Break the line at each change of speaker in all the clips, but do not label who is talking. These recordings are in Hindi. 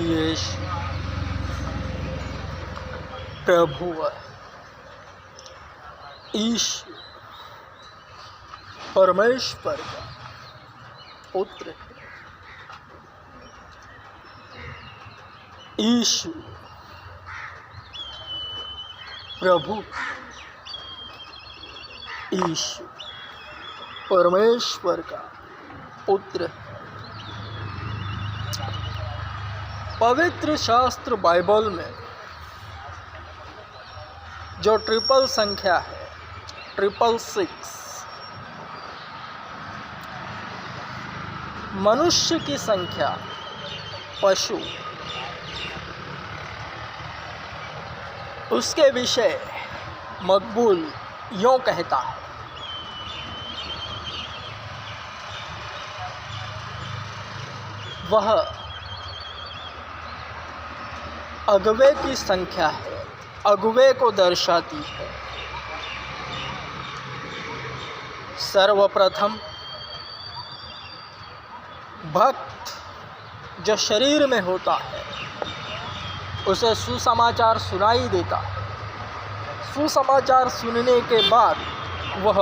यीशु प्रभु है। ईशु परमेश्वर का पुत्र है। ईशु प्रभु, ईशु परमेश्वर का पुत्र है। पवित्र शास्त्र बाइबल में जो ट्रिपल संख्या है 666, मनुष्य की संख्या, पशु, उसके विषय मकबूल यूँ कहता है, वह अगवे की संख्या है, अगवे को दर्शाती है। सर्वप्रथम भक्त जो शरीर में होता है उसे सुसमाचार सुनाई देता है। सुसमाचार सुनने के बाद वह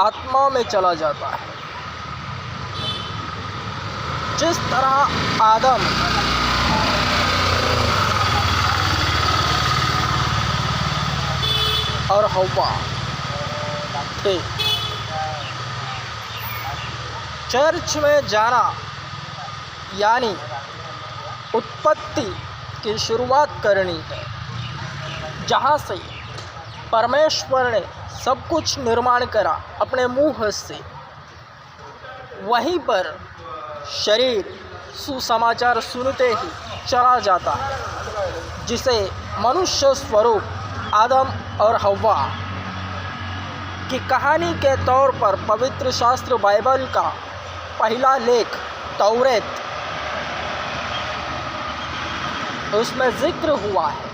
आत्मा में चला जाता है। जिस तरह आदम और हव्वा थे, चर्च में जाना यानी उत्पत्ति की शुरुआत करनी है, जहाँ से परमेश्वर ने सब कुछ निर्माण करा अपने मुँह से। वहीं पर शरीर सुसमाचार सुनते ही चला जाता है, जिसे मनुष्य स्वरूप आदम और हव्वा की कहानी के तौर पर पवित्र शास्त्र बाइबल का पहला लेख तौरेत, उसमें जिक्र हुआ है।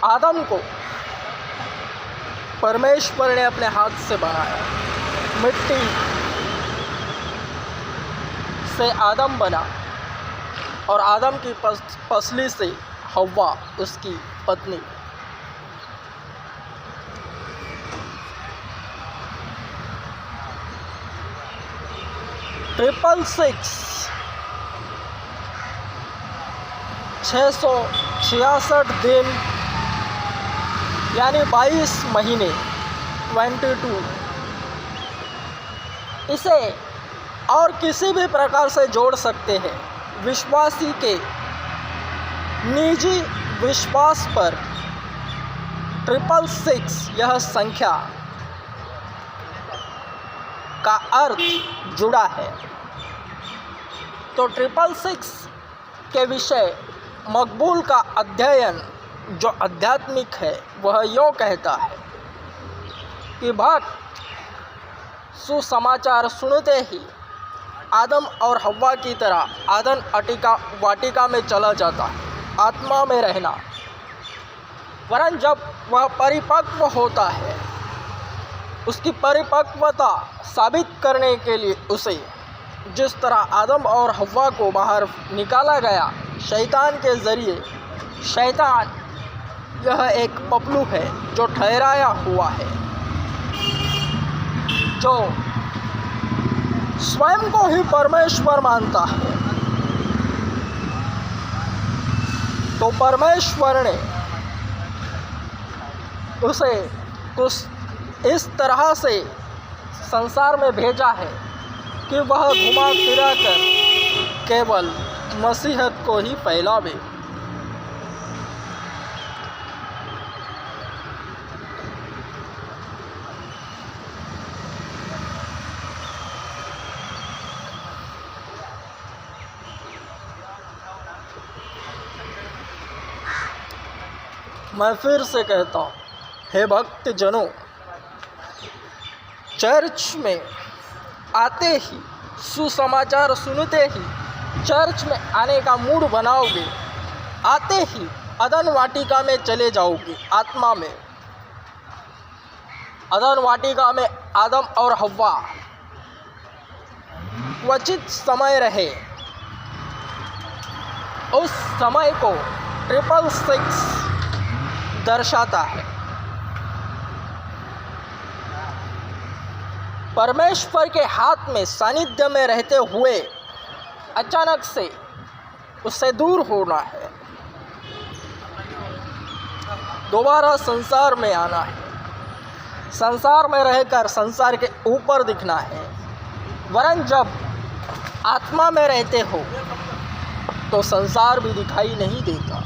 आदम को परमेश्वर ने अपने हाथ से बनाया, मिट्टी से आदम बना और आदम की पसली से हव्वा उसकी पत्नी। ट्रिपल 666 दिन यानी 22 महीने 22। इसे और किसी भी प्रकार से जोड़ सकते हैं। विश्वासी के निजी विश्वास पर 666 यह संख्या का अर्थ जुड़ा है। तो 666 के विषय मकबूल का अध्ययन जो आध्यात्मिक है वह यूँ कहता है कि भक्त सुसमाचार सुनते ही आदम और हव्वा की तरह आदन वाटिका में चला जाता है, आत्मा में रहना। वरन जब वह परिपक्व होता है, उसकी परिपक्वता साबित करने के लिए उसे जिस तरह आदम और हव्वा को बाहर निकाला गया शैतान के ज़रिए, शैतान यह एक पपलू है जो ठहराया हुआ है, जो स्वयं को ही परमेश्वर मानता है। तो परमेश्वर ने उसे कुछ इस तरह से संसार में भेजा है कि वह घुमा फिरा कर केवल मसीहत को ही फैलावे। मैं फिर से कहता हूँ, हे भक्त जनों, चर्च में आते ही, सुसमाचार सुनते ही चर्च में आने का मूड बनाओगे, आते ही अदन वाटिका में चले जाओगे। आत्मा में अदन वाटिका में आदम और हव्वा क्वचित समय रहे, उस समय को 666 दर्शाता है। परमेश्वर के हाथ में सानिध्य में रहते हुए अचानक से उससे दूर होना है, दोबारा संसार में आना है, संसार में रहकर संसार के ऊपर दिखना है। वरन जब आत्मा में रहते हो तो संसार भी दिखाई नहीं देता।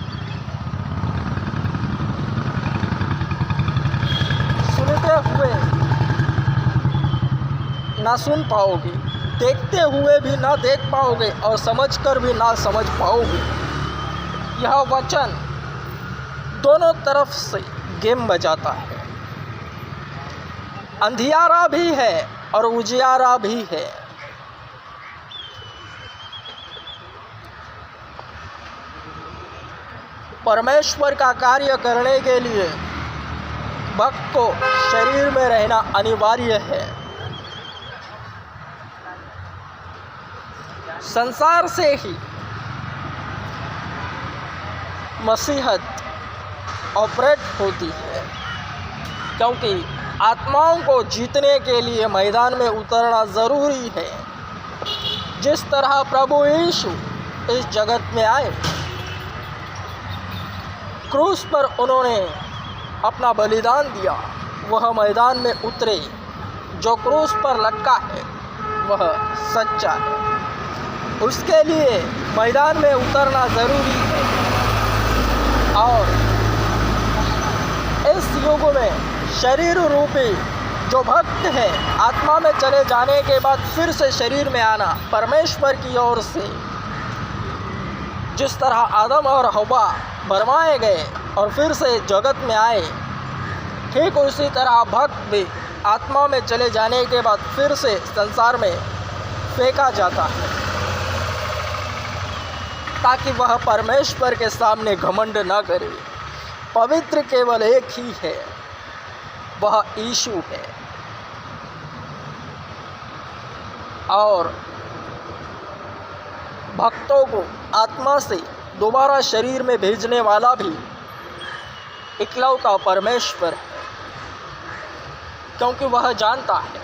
सुनते हुए ना सुन पाओगे, देखते हुए भी ना देख पाओगे और समझकर भी ना समझ पाओगे। यह वचन दोनों तरफ से गेम बजाता है, अंधियारा भी है और उजियारा भी है। परमेश्वर का कार्य करने के लिए भक्त को शरीर में रहना अनिवार्य है। संसार से ही मसीहत ऑपरेट होती है, क्योंकि आत्माओं को जीतने के लिए मैदान में उतरना ज़रूरी है। जिस तरह प्रभु यीशु इस जगत में आए, क्रूस पर उन्होंने अपना बलिदान दिया, वह मैदान में उतरे। जो क्रूस पर लटका है वह सच्चा है, उसके लिए मैदान में उतरना ज़रूरी है। और इस युग में शरीर रूपी जो भक्त है, आत्मा में चले जाने के बाद फिर से शरीर में आना परमेश्वर की ओर से। जिस तरह आदम और हव्वा भरमाए गए और फिर से जगत में आए, ठीक उसी तरह भक्त भी आत्मा में चले जाने के बाद फिर से संसार में फेंका जाता है, ताकि वह परमेश्वर के सामने घमंड न करे। पवित्र केवल एक ही है, वह यीशु है। और भक्तों को आत्मा से दोबारा शरीर में भेजने वाला भी इकलौता परमेश्वर है, क्योंकि वह जानता है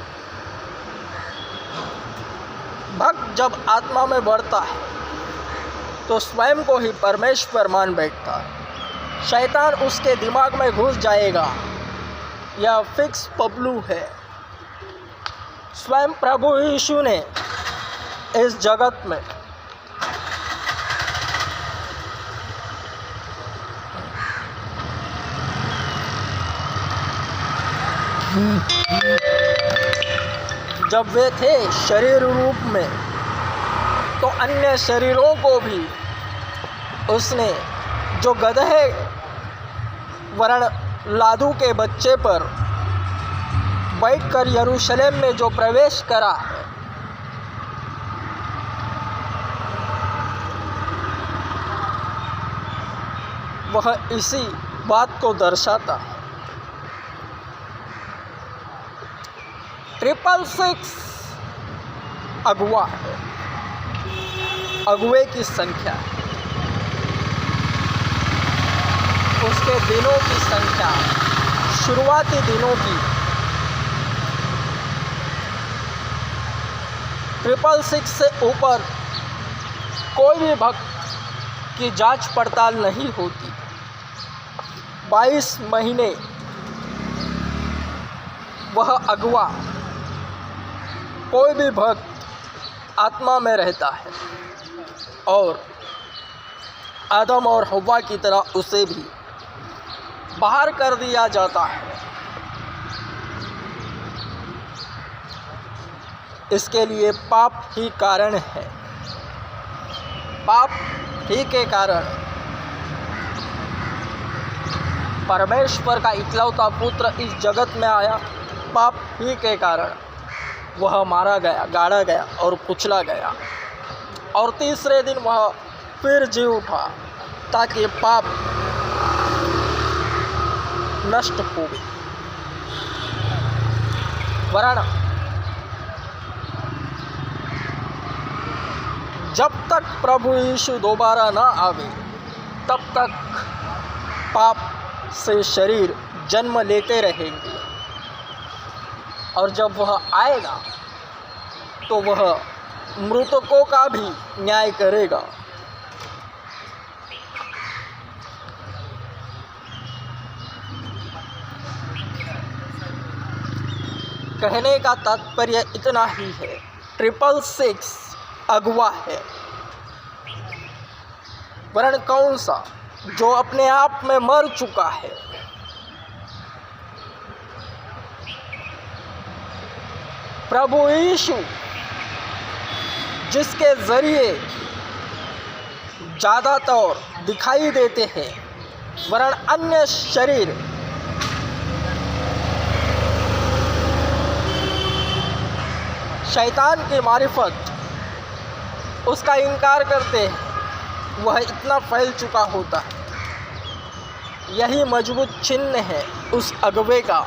भक्त जब आत्मा में बढ़ता है तो स्वयं को ही परमेश्वर मान बैठता है। शैतान उसके दिमाग में घुस जाएगा, यह फिक्स पबलू है। स्वयं प्रभु यीशु ने इस जगत में जब वे थे शरीर रूप में, तो अन्य शरीरों को भी उसने जो गदहे वरण लादू के बच्चे पर बैठकर यरूशलेम में जो प्रवेश करा है, वह इसी बात को दर्शाता है। 666 अगुआ है, अगुए की संख्या है, उसके दिनों की संख्या, शुरुआती दिनों की। 666 से ऊपर कोई भी भक्त की जांच पड़ताल नहीं होती। 22 महीने वह अगुआ, कोई भी भक्त आत्मा में रहता है और आदम और हव्वा की तरह उसे भी बाहर कर दिया जाता है। इसके लिए पाप ही कारण है। पाप ही के कारण परमेश्वर का इकलौता पुत्र इस जगत में आया। पाप ही के कारण वह मारा गया, गाड़ा गया और कुचला गया, और तीसरे दिन वह फिर जी उठा ताकि पाप नष्ट हो गई। वरन जब तक प्रभु यीशु दोबारा ना आवे तब तक पाप से शरीर जन्म लेते रहेंगे, और जब वह आएगा तो वह मृतकों का भी न्याय करेगा। कहने का तात्पर्य इतना ही है, 666 अगुवा है, वरन कौन सा? जो अपने आप में मर चुका है। प्रभु यीशु जिसके ज़रिए ज़्यादातर दिखाई देते हैं, वरन अन्य शरीर शैतान की मारिफत उसका इनकार करते हैं, वह इतना फैल चुका होता है। यही मजबूत चिन्ह है उस अगवे का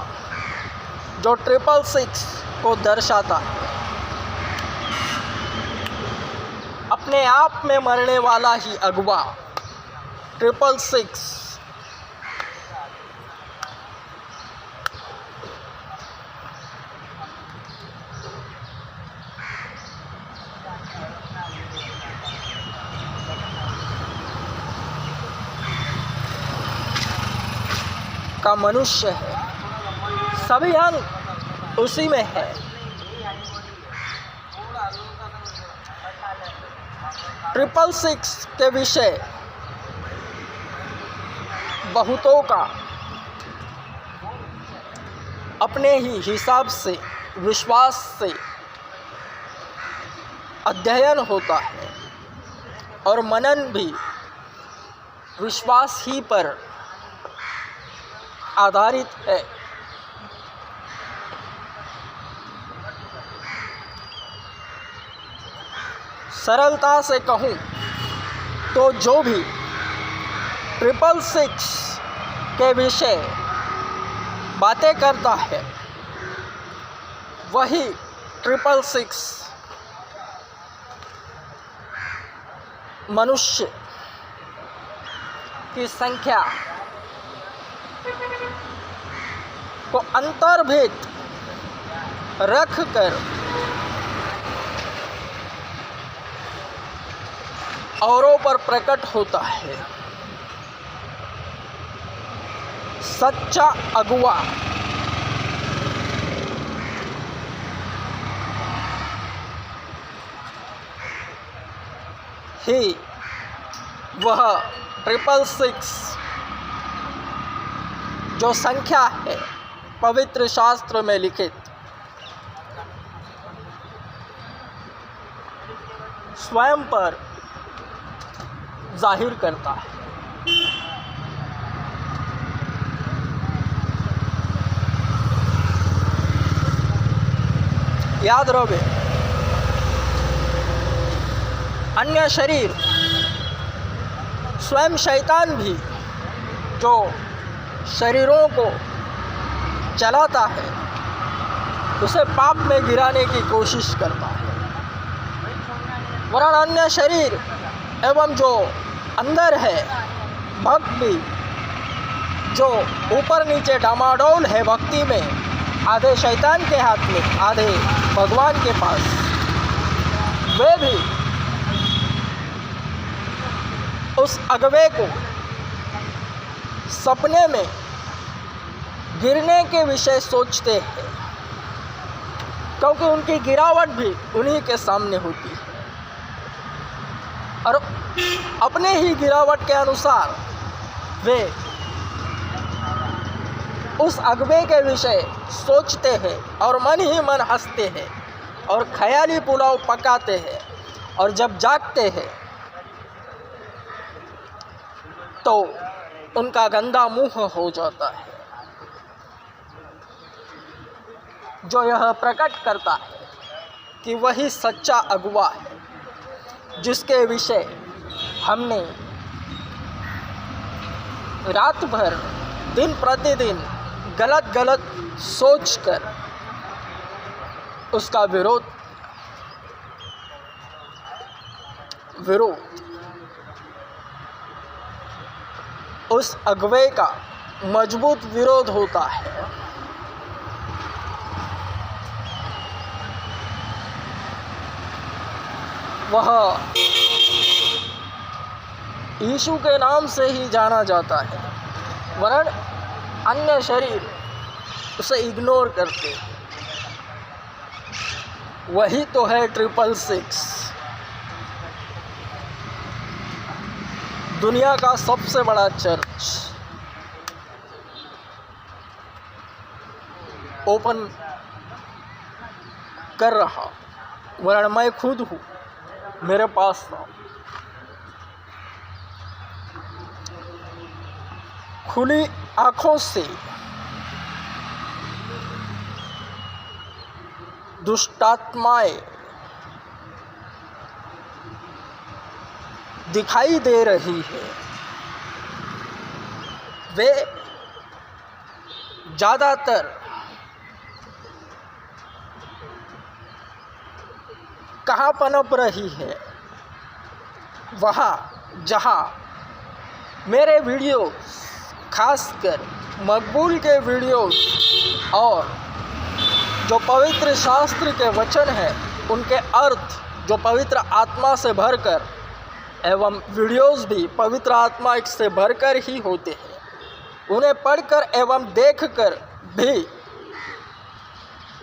जो 666 को दर्शाता है। अपने आप में मरने वाला ही अगवा 666 का मनुष्य है। सभी अंग उसी में है। 666 के विषय बहुतों का अपने ही हिसाब से विश्वास से अध्ययन होता है, और मनन भी विश्वास ही पर आधारित है। सरलता से कहूँ तो जो भी 666 के विषय बातें करता है, वही 666 मनुष्य की संख्या को अंतर्भेद रख कर औरों पर प्रकट होता है। सच्चा अगुवा ही वह 666 जो संख्या है पवित्र शास्त्र में लिखित, स्वयं पर जाहिर करता है। याद रहे, अन्य शरीर स्वयं शैतान भी जो शरीरों को चलाता है, उसे पाप में गिराने की कोशिश करता है। वरन अन्य शरीर एवं जो अंदर है भक्त भी, जो ऊपर नीचे डामाडोल है भक्ति में, आधे शैतान के हाथ में आधे भगवान के पास, वे भी उस अगवे को सपने में गिरने के विषय सोचते हैं, क्योंकि उनकी गिरावट भी उन्हीं के सामने होती है, और अपने ही गिरावट के अनुसार वे उस अगवे के विषय सोचते हैं और मन ही मन हंसते हैं और ख्याली पुलाव पकाते हैं, और जब जागते हैं तो उनका गंदा मुंह हो जाता है। जो यह प्रकट करता है कि वही सच्चा अगुवा है, जिसके विषय हमने रात भर दिन प्रतिदिन गलत सोचकर उसका विरोध। विरोध, उस अगुवे का मजबूत विरोध होता है। वह यीशु के नाम से ही जाना जाता है, वरन अन्य शरीर उसे इग्नोर करते हैं। वही तो है 666, दुनिया का सबसे बड़ा चर्च ओपन कर रहा, वरन मैं खुद हूँ, मेरे पास था। खुली आँखों से दुष्टात्माएं दिखाई दे रही है। वे ज़्यादातर कहाँ पनप रही है? वहाँ जहाँ मेरे वीडियोस, खासकर मकबूल के वीडियोस और जो पवित्र शास्त्र के वचन हैं उनके अर्थ जो पवित्र आत्मा से भरकर एवं वीडियोस भी पवित्र आत्मा से भरकर ही होते हैं, उन्हें पढ़कर एवं देखकर भी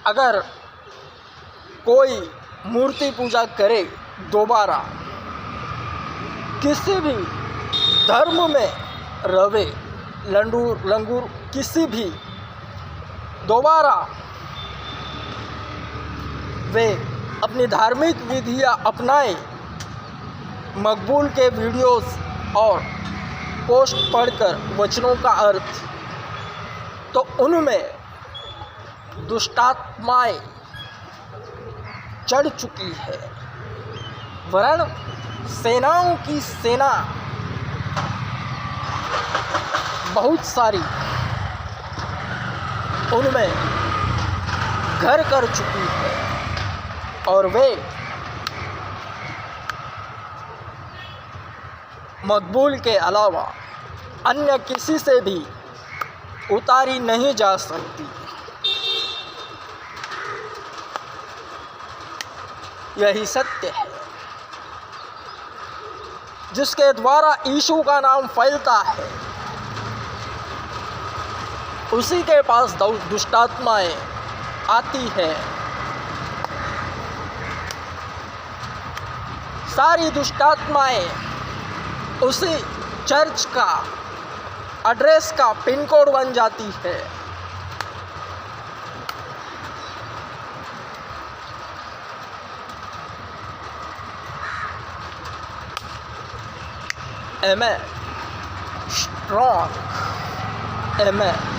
अगर कोई मूर्ति पूजा करे, दोबारा किसी भी धर्म में रवे, लंगूर किसी भी, दोबारा वे अपनी धार्मिक विधियां अपनाएं, मकबूल के वीडियोस और पोस्ट पढ़कर वचनों का अर्थ, तो उनमें दुष्टात्माएं चढ़ चुकी है, वरन सेनाओं की सेना बहुत सारी उनमें घर कर चुकी है और वे मकबूल के अलावा अन्य किसी से भी उतारी नहीं जा सकती। यही सत्य है जिसके द्वारा यीशु का नाम फैलता है, उसी के पास दुष्टात्माएं आती है। सारी दुष्टात्माएं उसी चर्च का एड्रेस का पिन कोड बन जाती है। Amen. Strong. Amen.